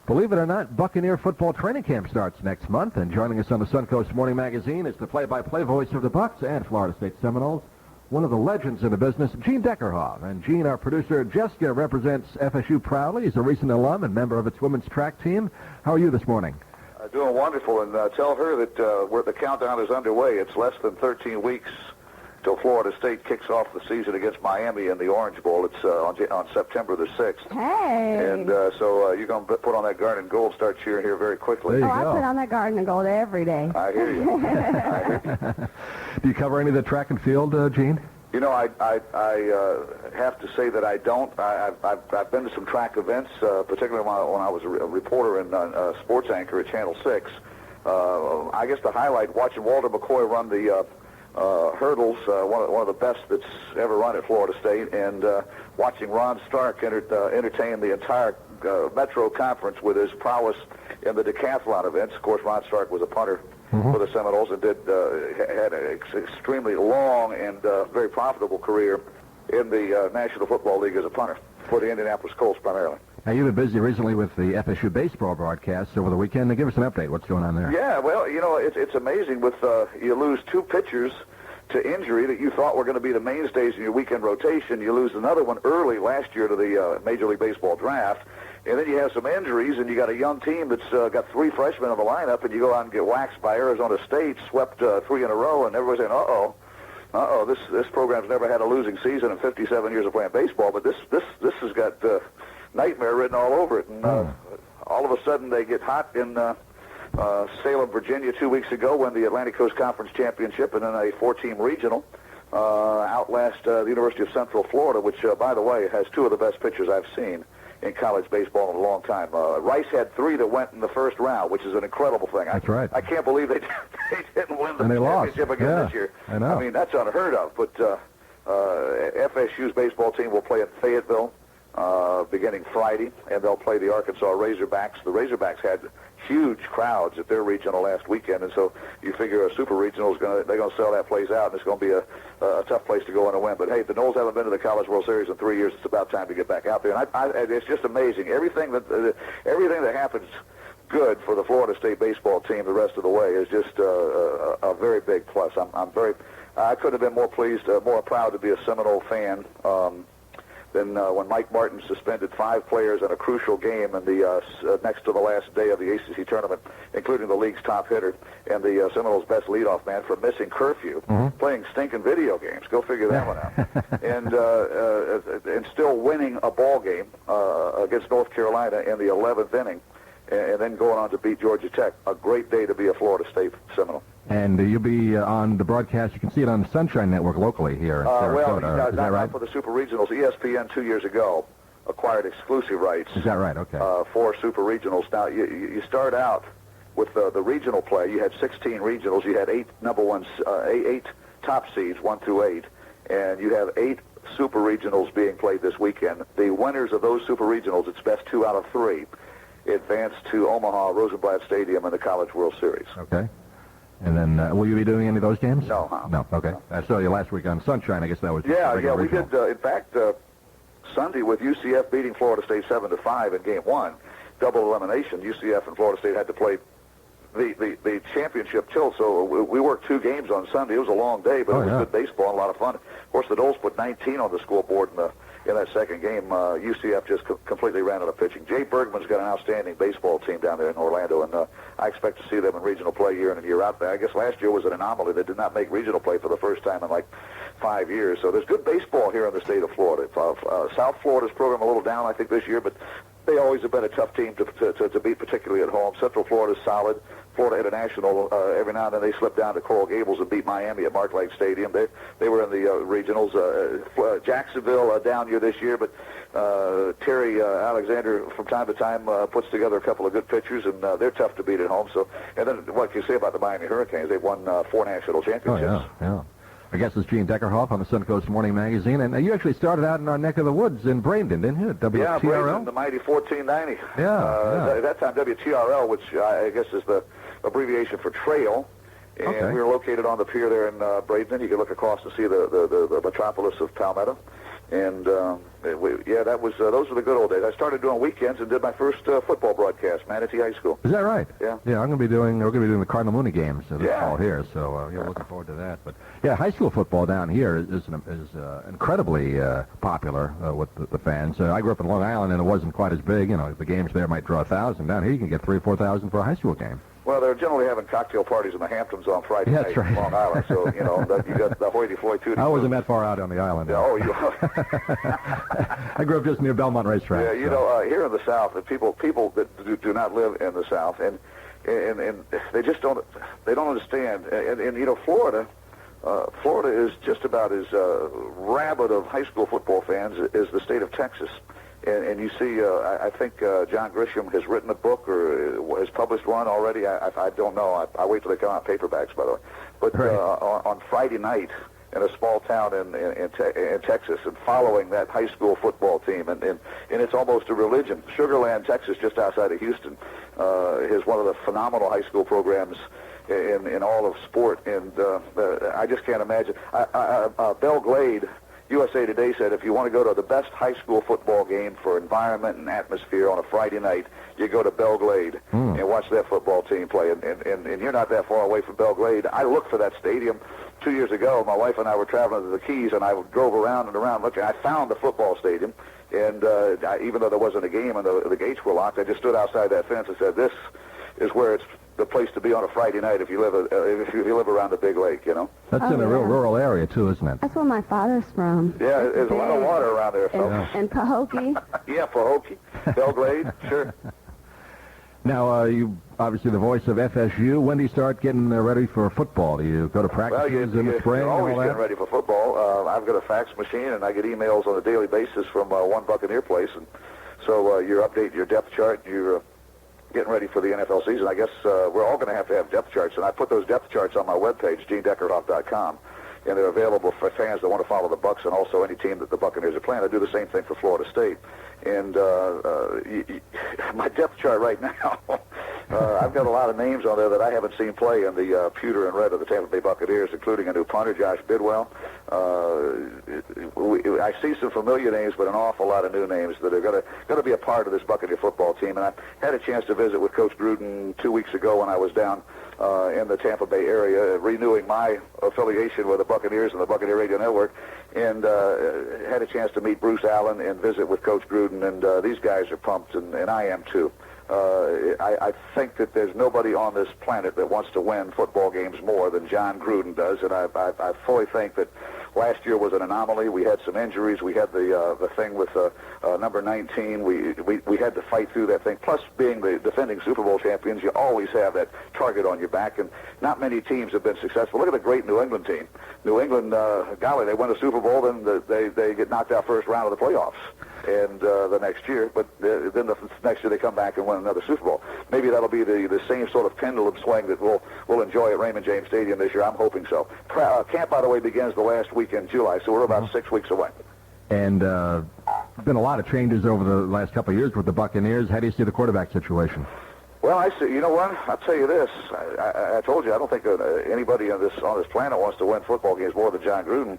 Believe it or not, Buccaneer football training camp starts next month, and joining us on the Suncoast Morning Magazine is the play-by-play voice of the Bucs and Florida State Seminoles, one of the legends in the business, Gene Deckerhoff. And Gene, our producer, Jessica, represents FSU proudly. He's a recent alum and member of its women's track team. How are you this morning? Doing wonderful, and tell her that the countdown is underway. It's less than 13 weeks till Florida State kicks off the season against Miami in the Orange Bowl. It's on September the 6th. Hey! And so you're going to put on that garden and gold, start cheering here very quickly. I put on that garden and gold every day. I hear you. I hear you. Do you cover any of the track and field, Gene? You know, I have to say that I don't. I've been to some track events, particularly when I was a reporter and sports anchor at Channel 6. I guess the highlight, watching Walter McCoy run the hurdles, one of the best that's ever run at Florida State, and watching Ron Stark entertain the entire Metro Conference with his prowess in the decathlon events. Of course, Ron Stark was a punter for the Seminoles and had an extremely long and very profitable career in the National Football League as a punter for the Indianapolis Colts primarily. Now, you've been busy recently with the FSU baseball broadcasts over the weekend. Now, give us an update. What's going on there? Yeah, well, you know, it's amazing. With you lose two pitchers to injury that you thought were going to be the mainstays in your weekend rotation. You lose another one early last year to the Major League Baseball draft. And then you have some injuries, and you got a young team that's got three freshmen in the lineup, and you go out and get waxed by Arizona State, swept 3 in a row, and everybody's saying, this program's never had a losing season in 57 years of playing baseball, but this has got nightmare written all over it. And all of a sudden they get hot in Salem, Virginia 2 weeks ago, when the Atlantic Coast Conference Championship, and then a 4-team regional outlast the University of Central Florida, which, by the way, has two of the best pitchers I've seen in college baseball in a long time. Rice had 3 that went in the first round, which is an incredible thing. That's right. I can't believe they didn't win the championship again this year. I know. I mean, that's unheard of. But FSU's baseball team will play in Fayetteville beginning Friday, and they'll play the Arkansas Razorbacks. The Razorbacks had huge crowds at their regional last weekend, and so you figure a super regional they're going to sell that place out, and it's going to be a tough place to go in and win. But hey, the Noles haven't been to the College World Series in 3 years. It's about time to get back out there. And it's just amazing. Everything that happens good for the Florida State baseball team the rest of the way is just a very big plus. I couldn't have been more pleased, more proud to be a Seminole fan. Then when Mike Martin suspended 5 players in a crucial game in the next to the last day of the ACC tournament, including the league's top hitter and the Seminoles' best leadoff man for missing curfew, playing stinking video games. Go figure that one out. And still winning a ball game against North Carolina in the 11th inning, and then going on to beat Georgia Tech. A great day to be a Florida State Seminole. And you'll be on the broadcast. You can see it on the Sunshine Network locally here in Sarasota. Is that right? Not for the Super Regionals. ESPN 2 years ago acquired exclusive rights. Is that right? Okay. For Super Regionals. Now, you start out with the regional play. You had 16 regionals. You had 8 8 top seeds, 1 through 8. And you have 8 Super Regionals being played this weekend. The winners of those Super Regionals, it's best 2 out of 3, advance to Omaha Rosenblatt Stadium in the College World Series. Okay. And then, will you be doing any of those games? No. No, okay. I saw you last week on Sunshine. I guess that was Yeah, we did, in fact, Sunday with UCF beating Florida State 7-5 in Game 1, double elimination. UCF and Florida State had to play the championship tilt, so we worked 2 games on Sunday. It was a long day, but it was good baseball and a lot of fun. Of course, the Noles put 19 on the scoreboard in that second game. UCF just completely ran out of pitching. Jay Bergman's got an outstanding baseball team down there in Orlando, and I expect to see them in regional play year in and year out. I guess last year was an anomaly. They did not make regional play for the first time in like 5 years. So there's good baseball here in the state of Florida. South Florida's program a little down, I think, this year, but they always have been a tough team to beat, particularly at home. Central Florida's solid. Florida International, every now and then they slip down to Coral Gables and beat Miami at Mark Lake Stadium. They were in the regionals. Jacksonville down year this year, but Terry Alexander from time to time puts together a couple of good pitchers, and they're tough to beat at home. So, and then what can you say about the Miami Hurricanes? They've won 4 national championships. Oh, yeah. Our guest is Gene Deckerhoff on the Suncoast Morning Magazine, and you actually started out in our neck of the woods in Bradenton, didn't you? WTRL? Yeah, Bradenton, the mighty 1490. Yeah. At that time, WTRL, which I guess is the abbreviation for trail, and we were located on the pier there in Bradenton. You could look across and see the metropolis of Palmetto. And that was those were the good old days. I started doing weekends and did my first football broadcast, Manatee High School. Is that right? Yeah. Yeah, we're going to be doing the Cardinal Mooney games this fall here, so looking forward to that. But yeah, high school football down here is incredibly popular with the fans. I grew up in Long Island, and it wasn't quite as big. The games there might draw 1,000. Down here, you can get 3,000 or 4,000 for a high school game. Well, they're generally having cocktail parties in the Hamptons on Friday night That's right. in Long Island, so, you got the hoity-toity. I wasn't that far out on the island. Yeah, oh, you I grew up just near Belmont Racetrack. Yeah, here in the South, the people that do not live in the South, and they just don't understand. And Florida is just about as rabid of high school football fans as the state of Texas. And you see, I think John Grisham has written a book or has published one already. I don't know. I wait till they come out in paperbacks, by the way. But right. On Friday night in a small town in Texas, and following that high school football team, and it's almost a religion. Sugar Land, Texas, just outside of Houston, is one of the phenomenal high school programs in all of sport, and I just can't imagine. Belle Glade, USA Today said, if you want to go to the best high school football game for environment and atmosphere on a Friday night, you go to Belle Glade and watch that football team play. And you're not that far away from Belle Glade. I looked for that stadium 2 years ago. My wife and I were traveling to the Keys, and I drove around and around looking. I found the football stadium, and even though there wasn't a game and the gates were locked, I just stood outside that fence and said, this is where it's the place to be on a Friday night if you live around the big lake, That's in a real rural area, too, isn't it? That's where my father's from. Yeah, there's a lot of water around there, folks. And Pahokee. Yeah, Pahokee, Belle Glade, sure. Now, you obviously the voice of FSU. When do you start getting ready for football? Do you go to practices in the spring? You're always getting ready for football. I've got a fax machine, and I get emails on a daily basis from one Buccaneer place, and so you're updating your depth chart. You're getting ready for the NFL season. I guess we're all going to have depth charts, and I put those depth charts on my webpage, GeneDeckerhoff.com, and they're available for fans that want to follow the Bucs and also any team that the Buccaneers are playing. I do the same thing for Florida State. And my depth chart right now, I've got a lot of names on there that I haven't seen play in the pewter and red of the Tampa Bay Buccaneers, including a new punter, Josh Bidwell. I see some familiar names, but an awful lot of new names that are going to be a part of this Buccaneer football team. And I had a chance to visit with Coach Gruden 2 weeks ago when I was down in the Tampa Bay area, renewing my affiliation with the Buccaneers and the Buccaneer Radio Network, and had a chance to meet Bruce Allen and visit with Coach Gruden, and these guys are pumped, and I am too. I think that there's nobody on this planet that wants to win football games more than John Gruden does, and I fully think that last year was an anomaly. We had some injuries. We had the thing with number 19. We had to fight through that thing. Plus, being the defending Super Bowl champions, you always have that target on your back, and not many teams have been successful. Look at the great New England team. New England, golly, they win a Super Bowl, then they get knocked out first round of the playoffs. And the next year, but then the next year they come back and win another Super Bowl. Maybe that'll be the same sort of pendulum swing that we'll enjoy at Raymond James Stadium this year. I'm hoping so. Camp, by the way, begins the last week in July, so we're about 6 weeks away. And been a lot of changes over the last couple of years with the Buccaneers. How do you see the quarterback situation? Well, I see. You know what? I'll tell you this. I told you I don't think anybody on this planet wants to win football games more than John Gruden.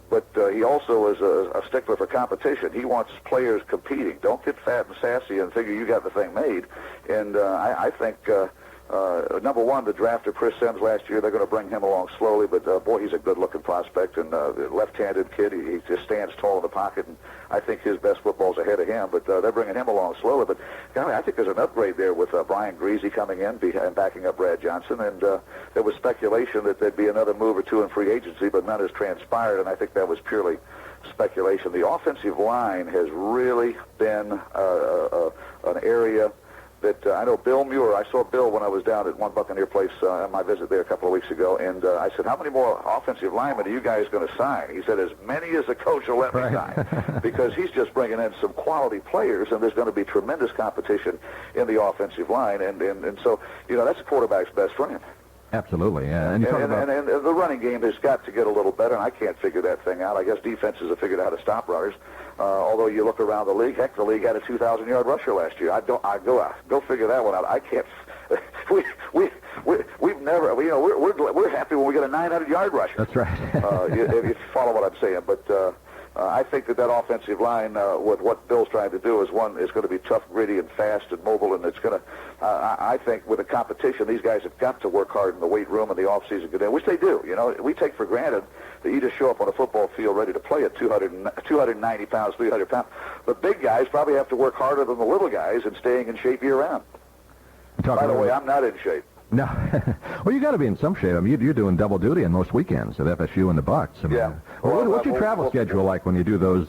But he also is a stickler for competition. He wants players competing. Don't get fat and sassy and figure you got the thing made. And I think, number one, the draft of Chris Sims last year, they're going to bring him along slowly. But, boy, he's a good-looking prospect and a left-handed kid. He just stands tall in the pocket, and I think his best football's ahead of him. But they're bringing him along slowly. But, golly, I think there's an upgrade there with Brian Greasy coming in and backing up Brad Johnson. And there was speculation that there'd be another move or two in free agency, but none has transpired, and I think that was purely speculation. The offensive line has really been an area that I know Bill Muir. I saw Bill when I was down at one Buccaneer place on my visit there a couple of weeks ago, and I said, how many more offensive linemen are you guys going to sign? He said, as many as the coach will let me sign, because he's just bringing in some quality players, and there's going to be tremendous competition in the offensive line, and so, that's a quarterback's best friend. Absolutely, yeah. And the running game has got to get a little better, and I can't figure that thing out. I guess defenses have figured out how to stop runners. Although you look around the league, heck, the league had a 2,000-yard rusher last year. Go figure that one out. I can't. We've never. We're happy when we get a 900-yard rusher. That's right. If you follow what I'm saying, but I think that offensive line, with what Bill's trying to do, is going to be tough, gritty, and fast and mobile, and it's going to. I think with the competition, these guys have got to work hard in the weight room and the off-season, which they do. You know, we take for granted that you just show up on a football field ready to play at 290 pounds, 300 pounds. The big guys probably have to work harder than the little guys in staying in shape year-round. By the way, I'm not in shape. No. Well, you got to be in some shape. I mean, you're doing double duty on most weekends at FSU and the Bucks. I mean, yeah. What's your travel schedule like when you do those,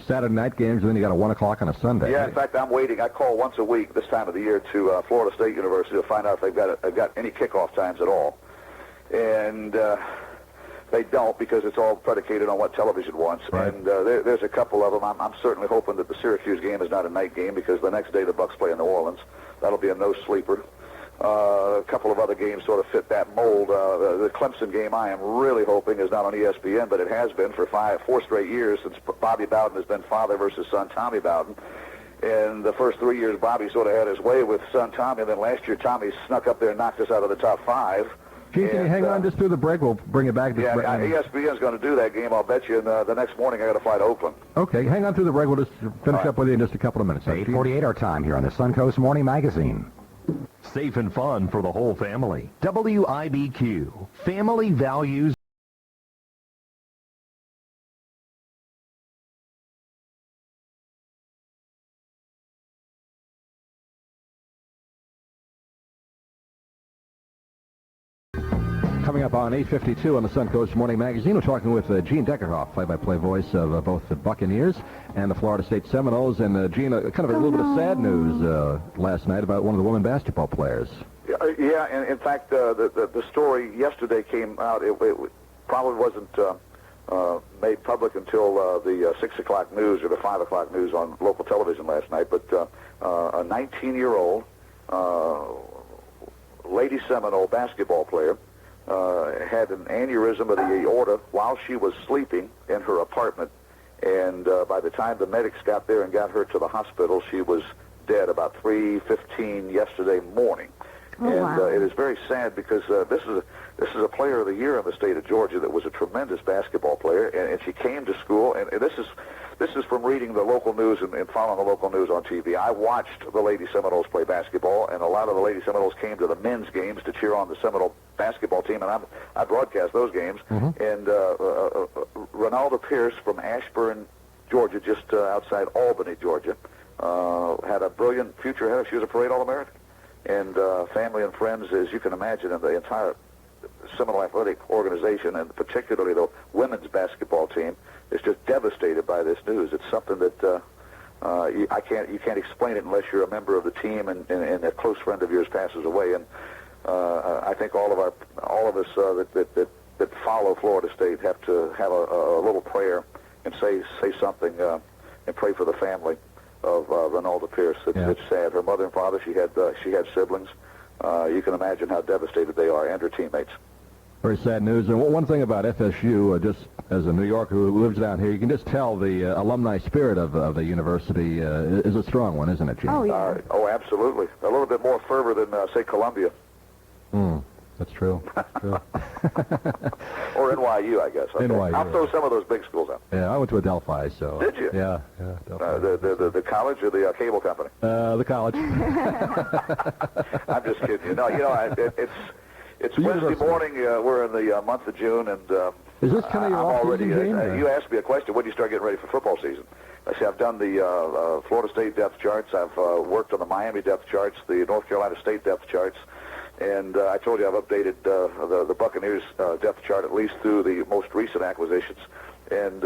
Saturday night games, and then you got a 1 o'clock on a Sunday? Yeah, in fact, I'm waiting. I call once a week this time of the year to Florida State University to find out if they've got any kickoff times at all. And they don't, because it's all predicated on what television wants. Right. And there's a couple of them. I'm certainly hoping that the Syracuse game is not a night game, because the next day the Bucks play in New Orleans. That'll be a no-sleeper. A couple of other games sort of fit that mold. The Clemson game, I am really hoping, is not on ESPN, but it has been for 4 straight years since Bobby Bowden has been father versus son Tommy Bowden. And the first 3 years, Bobby sort of had his way with son Tommy, and then last year Tommy snuck up there and knocked us out of the top 5. Gene, can you hang on just through the break? We'll bring it back. ESPN's going to do that game, I'll bet you, and the next morning I got to fly to Oakland. Okay, hang on through the break. We'll just finish up with you in just a couple of minutes. 8:48 our time here on the Suncoast Morning Magazine. Safe and fun for the whole family. WIBQ. Family values. Coming up on 8:52 on the Suncoast Morning Magazine, we're talking with Gene Deckerhoff, play-by-play voice of both the Buccaneers and the Florida State Seminoles. And Gene, kind of a little bit of sad news last night about one of the women basketball players. Yeah, and in fact, the story yesterday came out. It probably wasn't made public until the 6 o'clock news or the 5 o'clock news on local television last night. But a 19-year-old Lady Seminole basketball player had an aneurysm of the aorta while she was sleeping in her apartment, and by the time the medics got there and got her to the hospital, she was dead about 3:15 yesterday morning. Oh, wow. It is very sad, because this is a player of the year in the state of Georgia that was a tremendous basketball player, and she came to school, and this is from reading the local news and following the local news on TV. I watched the Lady Seminoles play basketball, and a lot of the Lady Seminoles came to the men's games to cheer on the Seminole basketball team, and I broadcast those games. Mm-hmm. And Ronaldo Pierce from Ashburn, Georgia, just outside Albany, Georgia, had a brilliant future ahead of her. She was a parade All-American. And family and friends, as you can imagine, and the entire Seminole Athletic Organization, and particularly the women's basketball team, is just devastated by this news. It's something that you can't explain it unless you're a member of the team and a close friend of yours passes away. And I think all of us that follow Florida State have to have a little prayer and say something and pray for the family of Ronaldo Pierce. It's sad. Her mother and father, she had siblings. You can imagine how devastated they are, and her teammates. Very sad news. And one thing about FSU, just as a New Yorker who lives down here, you can just tell the alumni spirit of the university is a strong one, isn't it, Gene? Oh, yeah. Absolutely. A little bit more fervor than, say, Columbia. That's true. Or NYU, I guess. Okay. NYU. I'll throw some of those big schools out. Yeah, I went to Adelphi, so... Did you? Yeah. Adelphi. The college or the cable company? The college. I'm just kidding you. No, it's Wednesday morning. We're in the month of June, and is this kind of your already. game? You asked me a question. When do you start getting ready for football season? I say I've done the Florida State depth charts. I've worked on the Miami depth charts, the North Carolina State depth charts, and I told you I've updated the Buccaneers depth chart at least through the most recent acquisitions, and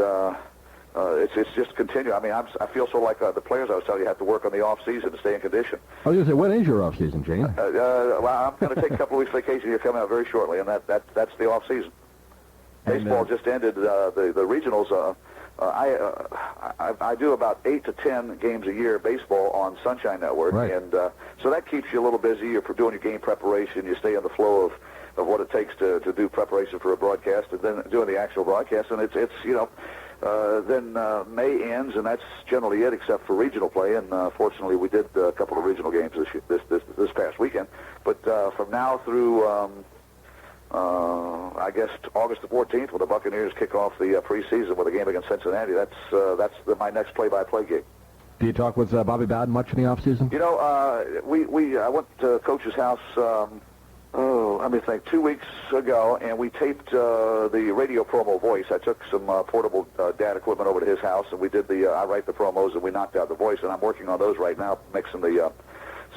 it's just continue. I mean, I feel so like the players I was telling you have to work on the off season to stay in condition. I was going to say, when is your off season, Gene? Well, I'm going to take a couple of weeks vacation here coming out very shortly, and that's the off season. Baseball just ended the regionals. I do about 8 to 10 games a year baseball on Sunshine Network, right. And so that keeps you a little busy. You're doing your game preparation. You stay in the flow of what it takes to do preparation for a broadcast, and then doing the actual broadcast. And it's then May ends, and that's generally it, except for regional play. And fortunately, we did a couple of regional games this past weekend. But from now through I guess August the 14th, when the Buccaneers kick off the preseason with a game against Cincinnati. That's my next play-by-play gig. Do you talk with Bobby Bowden much in the offseason? You know, I went to Coach's house, let me think, 2 weeks ago, and we taped the radio promo voice. I took some portable DAT equipment over to his house, and we did I write the promos, and we knocked out the voice, and I'm working on those right now, mixing the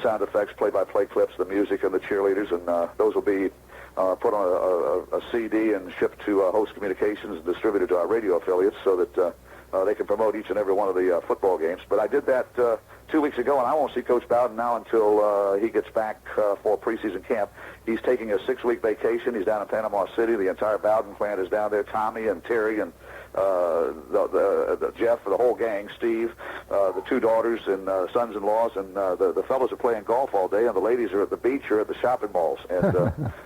sound effects, play-by-play clips, the music, and the cheerleaders, and those will be put on a CD and shipped to Host Communications and distributed to our radio affiliates so that they can promote each and every one of the football games. But I did that 2 weeks ago, and I won't see Coach Bowden now until he gets back for preseason camp. He's taking a 6-week vacation. He's down in Panama City. The entire Bowden clan is down there. Tommy and Terry and the Jeff, the whole gang, Steve, the 2 daughters and sons-in-laws, and the fellows are playing golf all day, and the ladies are at the beach or at the shopping malls, and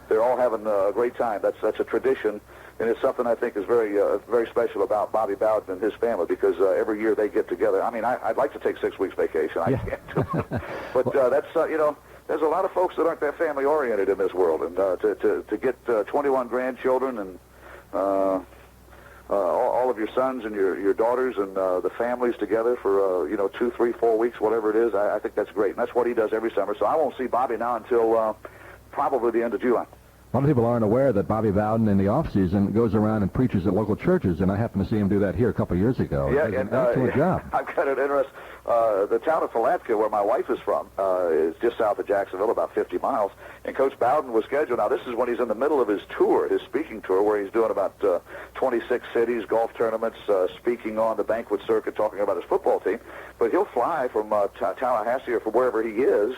they're all having a great time. That's a tradition, and it's something I think is very special about Bobby Bowden and his family, because every year they get together. I mean, I'd like to take 6 weeks vacation. I can't, but that's there's a lot of folks that aren't that family oriented in this world, and to get 21 grandchildren and all of your sons and your daughters and the families together for 2, 3, 4 weeks, whatever it is, I think that's great, and that's what he does every summer. So I won't see Bobby now until probably the end of July. A lot of people aren't aware that Bobby Bowden in the off-season goes around and preaches at local churches, and I happened to see him do that here a couple of years ago. Yeah, he does an excellent job. I've got an interest. The town of Palatka, where my wife is from, is just south of Jacksonville, about 50 miles, and Coach Bowden was scheduled. Now, this is when he's in the middle of his tour, his speaking tour, where he's doing about 26 cities, golf tournaments, speaking on the banquet circuit, talking about his football team. But he'll fly from Tallahassee or from wherever he is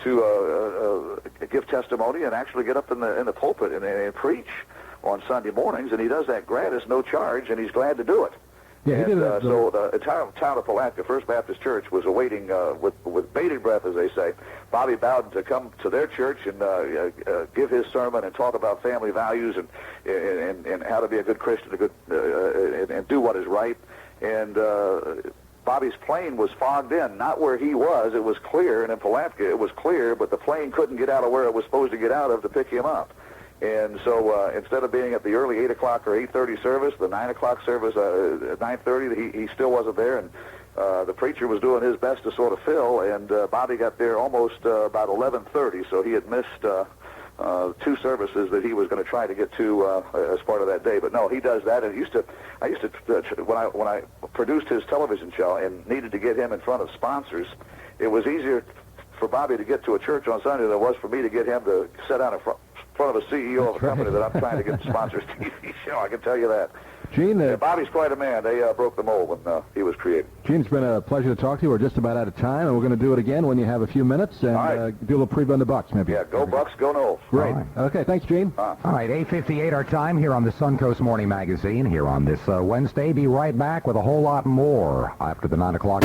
to give testimony and actually get up in the pulpit and preach on Sunday mornings, and he does that gratis, no charge, and he's glad to do it. Yeah, and so the entire town of Palatka, First Baptist Church, was awaiting with bated breath, as they say, Bobby Bowden to come to their church and give his sermon and talk about family values and how to be a good Christian, and do what is right. And Bobby's plane was fogged in, not where he was. It was clear, and in Palatka it was clear, but the plane couldn't get out of where it was supposed to get out of to pick him up. And so instead of being at the early 8 o'clock or 8:30 service, the 9 o'clock service at 9:30, he still wasn't there, and the preacher was doing his best to sort of fill, and Bobby got there almost about 11:30, so he had missed 2 services that he was going to try to get to as part of that day. But no, he does that, and I used to when I produced his television show and needed to get him in front of sponsors, it was easier for Bobby to get to a church on Sunday than it was for me to get him to sit down in front of a CEO of a company that I'm trying to get sponsors TV show. I can tell you that. Gene, Bobby's quite a man. They broke the mold when he was created. Gene, it's been a pleasure to talk to you. We're just about out of time, and we're going to do it again when you have a few minutes and do a little preview on the Bucks, maybe. Yeah, go Bucks, go Knowles. Great. Right. Okay, thanks, Gene. All right, 8:58 our time here on the Suncoast Morning Magazine here on this Wednesday. Be right back with a whole lot more after the 9 o'clock.